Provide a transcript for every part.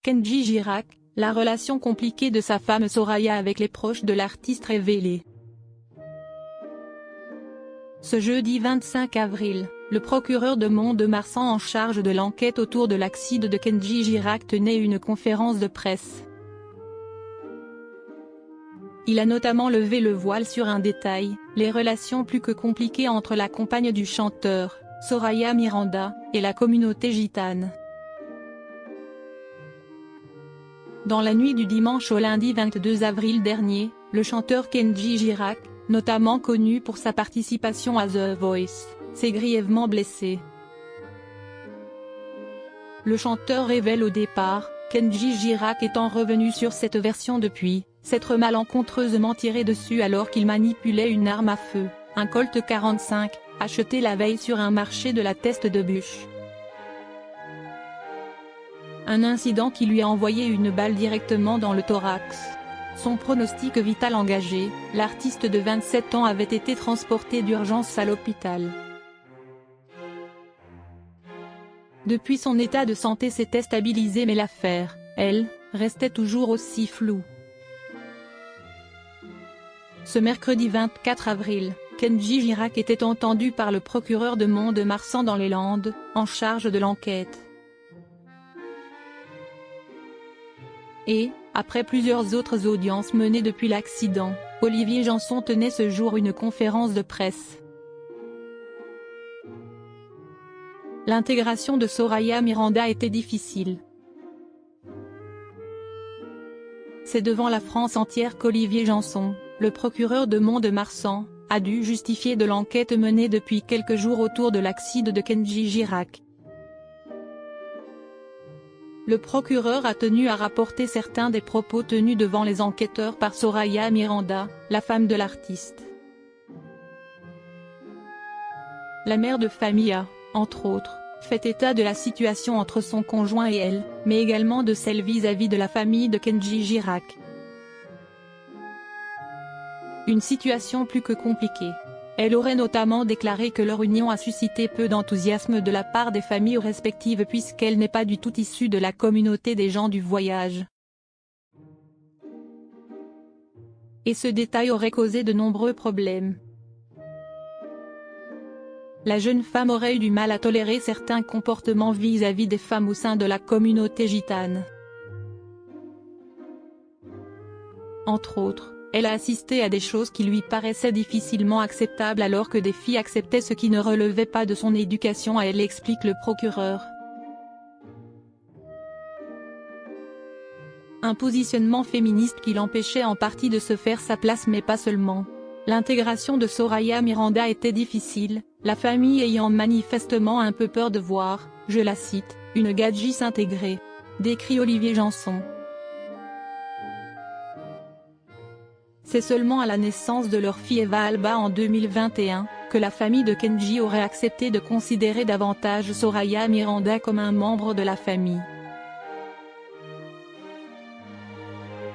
Kenji Girac, la relation compliquée de sa femme Soraya avec les proches de l'artiste révélée. Ce jeudi 25 avril, le procureur de Mont-de-Marsan en charge de l'enquête autour de l'accident de Kenji Girac tenait une conférence de presse. Il a notamment levé le voile sur un détail, les relations plus que compliquées entre la compagne du chanteur, Soraya Miranda, et la communauté gitane. Dans la nuit du dimanche au lundi 22 avril dernier, le chanteur Kenji Girac, notamment connu pour sa participation à The Voice, s'est grièvement blessé. Le chanteur révèle au départ, Kenji Girac étant revenu sur cette version depuis, s'être malencontreusement tiré dessus alors qu'il manipulait une arme à feu, un Colt 45, acheté la veille sur un marché de la Teste de Buch. Un incident qui lui a envoyé une balle directement dans le thorax. Son pronostic vital engagé, l'artiste de 27 ans avait été transporté d'urgence à l'hôpital. Depuis, son état de santé s'était stabilisé mais l'affaire, elle, restait toujours aussi floue. Ce mercredi 24 avril, Kenji Girac était entendu par le procureur de Mont-de-Marsan dans les Landes, en charge de l'enquête. Et, après plusieurs autres audiences menées depuis l'accident, Olivier Janson tenait ce jour une conférence de presse. L'intégration de Soraya Miranda était difficile. C'est devant la France entière qu'Olivier Janson, le procureur de Mont-de-Marsan, a dû justifier de l'enquête menée depuis quelques jours autour de l'accident de Kenji Girac. Le procureur a tenu à rapporter certains des propos tenus devant les enquêteurs par Soraya Miranda, la femme de l'artiste. La mère de famille a, entre autres, fait état de la situation entre son conjoint et elle, mais également de celle vis-à-vis de la famille de Kenji Girac. Une situation plus que compliquée. Elle aurait notamment déclaré que leur union a suscité peu d'enthousiasme de la part des familles respectives puisqu'elle n'est pas du tout issue de la communauté des gens du voyage. Et ce détail aurait causé de nombreux problèmes. La jeune femme aurait eu du mal à tolérer certains comportements vis-à-vis des femmes au sein de la communauté gitane. Entre autres, elle a assisté à des choses qui lui paraissaient difficilement acceptables alors que des filles acceptaient ce qui ne relevait pas de son éducation à elle, explique le procureur. Un positionnement féministe qui l'empêchait en partie de se faire sa place mais pas seulement. L'intégration de Soraya Miranda était difficile, la famille ayant manifestement un peu peur de voir, je la cite, une gadji s'intégrer. Décrit Olivier Janson. C'est seulement à la naissance de leur fille Eva Alba en 2021, que la famille de Kenji aurait accepté de considérer davantage Soraya Miranda comme un membre de la famille.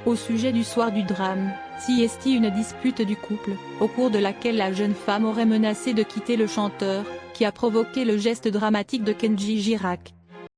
Au sujet du soir du drame, s'y estie une dispute du couple, au cours de laquelle la jeune femme aurait menacé de quitter le chanteur, qui a provoqué le geste dramatique de Kenji Girac.